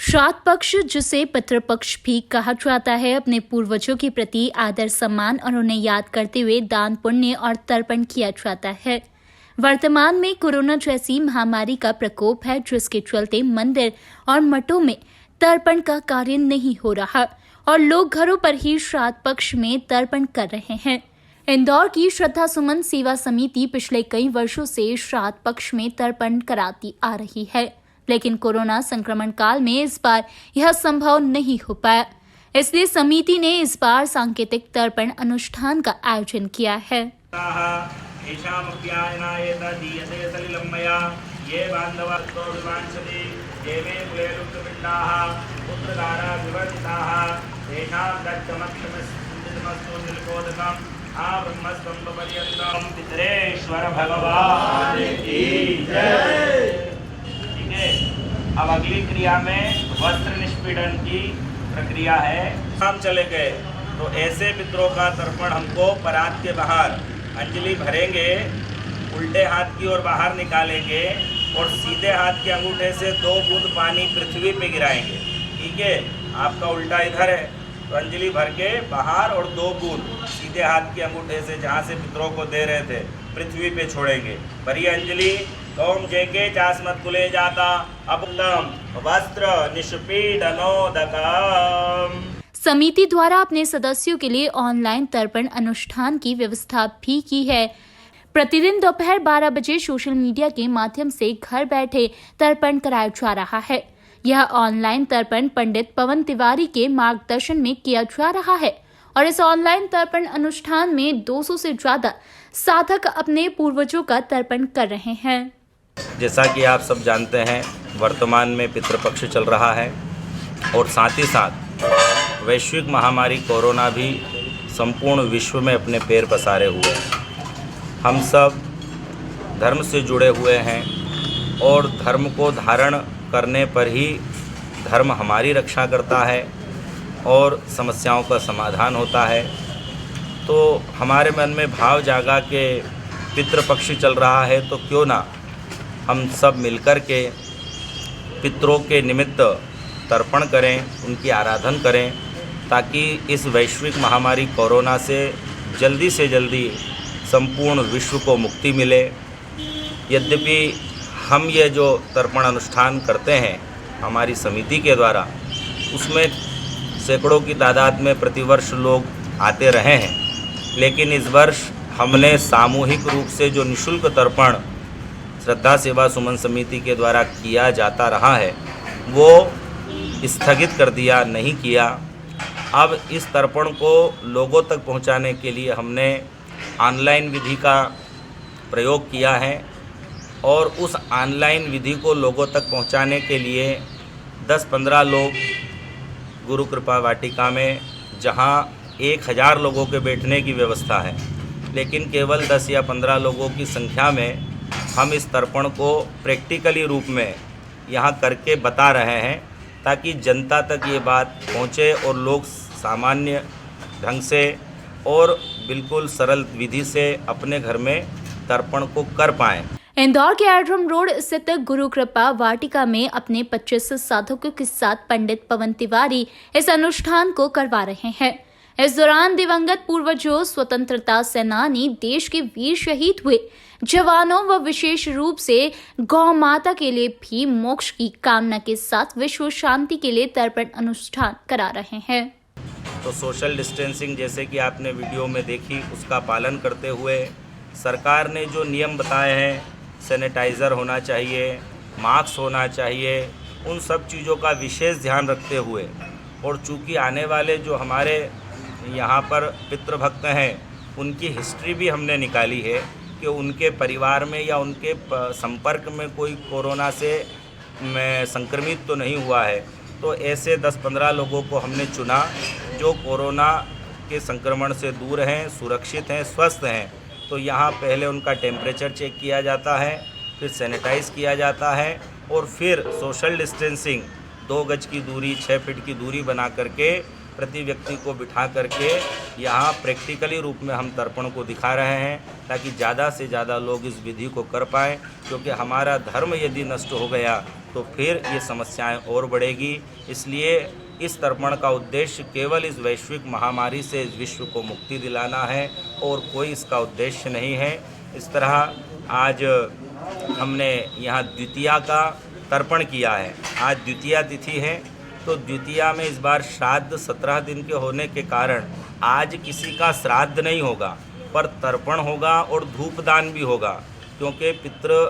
श्राद्ध पक्ष, जिसे पितृपक्ष भी कहा जाता है, अपने पूर्वजों के प्रति आदर सम्मान और उन्हें याद करते हुए दान पुण्य और तर्पण किया जाता है। वर्तमान में कोरोना जैसी महामारी का प्रकोप है, जिसके चलते मंदिर और मठों में तर्पण का कार्य नहीं हो रहा और लोग घरों पर ही श्राद्ध पक्ष में तर्पण कर रहे हैं। इंदौर की श्रद्धा सुमन सेवा समिति पिछले कई वर्षों से श्राद्ध पक्ष में तर्पण कराती आ रही है, लेकिन कोरोना संक्रमण काल में इस बार यह संभव नहीं हो पाया। इसलिए समिति ने इस बार सांकेतिक तर्पण अनुष्ठान का आयोजन किया है। अब अगली क्रिया में वस्त्र निष्पीड़न की प्रक्रिया है। हम चले गए तो ऐसे पितरों का तर्पण हमको परात के बाहर अंजलि भरेंगे, उल्टे हाथ की ओर बाहर निकालेंगे और सीधे हाथ के अंगूठे से 2 बूंद पानी पृथ्वी पे गिराएंगे। ठीक है, आपका उल्टा इधर है तो अंजलि भर के बाहर और 2 बूंद सीधे हाथ के अंगूठे से जहाँ से पितरों को दे रहे थे पृथ्वी पे छोड़ेंगे। भरी अंजलि। ओम जय के चास्मत कुले जाता अबुलम वस्त्र निष्पीडनोदकम। समिति द्वारा अपने सदस्यों के लिए ऑनलाइन तर्पण अनुष्ठान की व्यवस्था भी की है। प्रतिदिन दोपहर 12 बजे सोशल मीडिया के माध्यम से घर बैठे तर्पण कराया जा रहा है। यह ऑनलाइन तर्पण पंडित पवन तिवारी के मार्गदर्शन में किया जा रहा है और इस ऑनलाइन तर्पण अनुष्ठान में 200 से ज्यादा साधक अपने पूर्वजों का तर्पण कर रहे हैं। जैसा कि आप सब जानते हैं, वर्तमान में पितृपक्ष चल रहा है और साथ ही साथ वैश्विक महामारी कोरोना भी संपूर्ण विश्व में अपने पैर पसारे हुए हैं। हम सब धर्म से जुड़े हुए हैं और धर्म को धारण करने पर ही धर्म हमारी रक्षा करता है और समस्याओं का समाधान होता है। तो हमारे मन में भाव जागा कि पितृपक्ष चल रहा है तो क्यों ना हम सब मिलकर के पितरों के निमित्त तर्पण करें, उनकी आराधना करें, ताकि इस वैश्विक महामारी कोरोना से जल्दी संपूर्ण विश्व को मुक्ति मिले। यद्यपि हम ये जो तर्पण अनुष्ठान करते हैं हमारी समिति के द्वारा, उसमें सैकड़ों की तादाद में प्रतिवर्ष लोग आते रहे हैं, लेकिन इस वर्ष हमने सामूहिक रूप से जो निःशुल्क तर्पण श्रद्धा सेवा सुमन समिति के द्वारा किया जाता रहा है वो स्थगित कर दिया, नहीं किया। अब इस तर्पण को लोगों तक पहुंचाने के लिए हमने ऑनलाइन विधि का प्रयोग किया है और उस ऑनलाइन विधि को लोगों तक पहुंचाने के लिए 10-15 लोग गुरु कृपा वाटिका में, जहां 1000 लोगों के बैठने की व्यवस्था है, लेकिन केवल 10 या 15 लोगों की संख्या में हम इस तर्पण को प्रैक्टिकली रूप में यहाँ करके बता रहे हैं, ताकि जनता तक ये बात पहुँचे और लोग सामान्य ढंग से और बिल्कुल सरल विधि से अपने घर में तर्पण को कर पाएँ। इंदौर के एड्रम रोड स्थित गुरु कृपा वाटिका में अपने 25 साधकों के साथ पंडित पवन तिवारी इस अनुष्ठान को करवा रहे हैं। इस दौरान दिवंगत पूर्वजों, स्वतंत्रता सेनानी, देश के वीर शहीद हुए जवानों व विशेष रूप से गौ माता के लिए भी मोक्ष की कामना के साथ विश्व शांति के लिए तर्पण अनुष्ठान करा रहे हैं। तो सोशल डिस्टेंसिंग जैसे कि आपने वीडियो में देखी, उसका पालन करते हुए सरकार ने जो नियम बताए हैं, सैनिटाइज़र होना चाहिए, मास्क होना चाहिए, उन सब चीज़ों का विशेष ध्यान रखते हुए, और चूँकि आने वाले जो हमारे यहाँ पर पितृभक्त हैं उनकी हिस्ट्री भी हमने निकाली है कि उनके परिवार में या उनके संपर्क में कोई कोरोना से संक्रमित तो नहीं हुआ है। तो ऐसे 10-15 लोगों को हमने चुना जो कोरोना के संक्रमण से दूर हैं, सुरक्षित हैं, स्वस्थ हैं। तो यहाँ पहले उनका टेम्परेचर चेक किया जाता है, फिर सैनिटाइज़ किया जाता है और फिर सोशल डिस्टेंसिंग 2 गज की दूरी, 6 फीट की दूरी बना करके प्रति व्यक्ति को बिठा करके यहाँ प्रैक्टिकली रूप में हम तर्पण को दिखा रहे हैं, ताकि ज़्यादा से ज़्यादा लोग इस विधि को कर पाएँ, क्योंकि हमारा धर्म यदि नष्ट हो गया तो फिर ये समस्याएं और बढ़ेगी। इसलिए इस तर्पण का उद्देश्य केवल इस वैश्विक महामारी से इस विश्व को मुक्ति दिलाना है और कोई इसका उद्देश्य नहीं है। इस तरह आज हमने यहाँ द्वितीया का तर्पण किया है। आज द्वितीया तिथि है, तो द्वितीया में इस बार श्राद्ध 17 दिन के होने के कारण आज किसी का श्राद्ध नहीं होगा, पर तर्पण होगा और धूपदान भी होगा, क्योंकि पितृ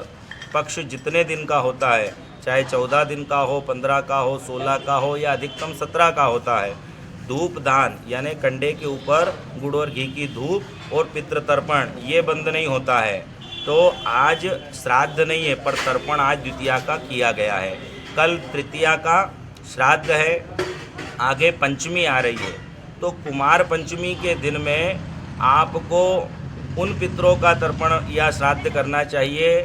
पक्ष जितने दिन का होता है, चाहे 14 दिन का हो, 15 का हो, 16 का हो या अधिकतम 17 का होता है, धूप दान यानी कंडे के ऊपर गुड़ और घी की धूप और पितृ तर्पण ये बंद नहीं होता है। तो आज श्राद्ध नहीं है, पर तर्पण आज द्वितीया का किया गया है। कल तृतीया का श्राद्ध है, आगे पंचमी आ रही है, तो कुमार पंचमी के दिन में आपको उन पितरों का तर्पण या श्राद्ध करना चाहिए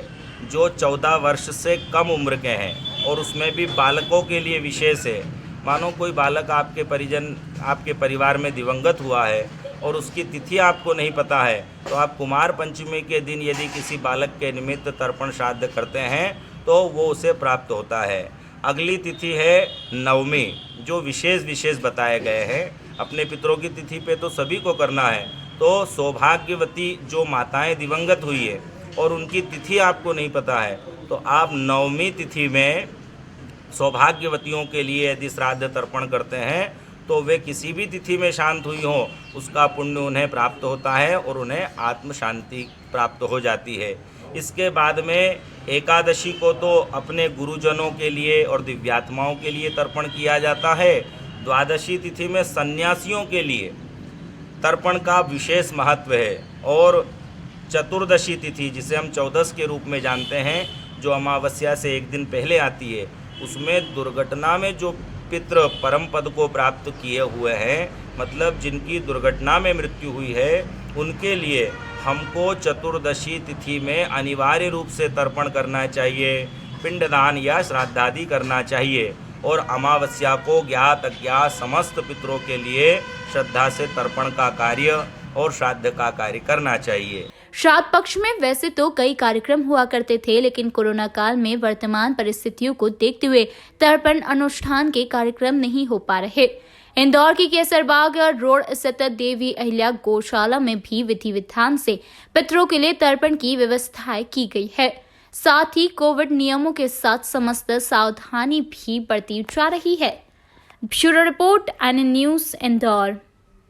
जो 14 वर्ष से कम उम्र के हैं, और उसमें भी बालकों के लिए विशेष है। मानो कोई बालक आपके परिजन आपके परिवार में दिवंगत हुआ है और उसकी तिथि आपको नहीं पता है, तो आप कुमार पंचमी के दिन यदि किसी बालक के निमित्त तर्पण श्राद्ध करते हैं तो वो उसे प्राप्त होता है। अगली तिथि है नवमी, जो विशेष बताए गए हैं। अपने पितरों की तिथि पे तो सभी को करना है, तो सौभाग्यवती जो माताएं दिवंगत हुई है और उनकी तिथि आपको नहीं पता है, तो आप नवमी तिथि में सौभाग्यवतियों के लिए यदि श्राद्ध तर्पण करते हैं तो वे किसी भी तिथि में शांत हुई हो, उसका पुण्य उन्हें प्राप्त होता है और उन्हें आत्म शांति प्राप्त हो जाती है। इसके बाद में एकादशी को तो अपने गुरुजनों के लिए और दिव्यात्माओं के लिए तर्पण किया जाता है। द्वादशी तिथि में सन्यासियों के लिए तर्पण का विशेष महत्व है, और चतुर्दशी तिथि जिसे हम 14 के रूप में जानते हैं, जो अमावस्या से एक दिन पहले आती है, उसमें दुर्घटना में जो पितृ परम पद को प्राप्त किए हुए हैं, मतलब जिनकी दुर्घटना में मृत्यु हुई है, उनके लिए हमको चतुर्दशी तिथि में अनिवार्य रूप से तर्पण करना चाहिए, पिंडदान या श्राद्धादि करना चाहिए, और अमावस्या को ज्ञात अज्ञात समस्त पितरों के लिए श्रद्धा से तर्पण का कार्य और श्राद्ध का कार्य करना चाहिए। श्राद्ध पक्ष में वैसे तो कई कार्यक्रम हुआ करते थे, लेकिन कोरोना काल में वर्तमान परिस्थितियों को देखते हुए तर्पण अनुष्ठान के कार्यक्रम नहीं हो पा रहे। इंदौर की केसरबाग रोड स्थित देवी अहिल्या गौशाला में भी विधि विधान से पितरों के लिए तर्पण की व्यवस्थाएं की गई है। साथ ही कोविड नियमों के साथ समस्त सावधानी भी बरती जा रही है। Bureau report, N news, Indore.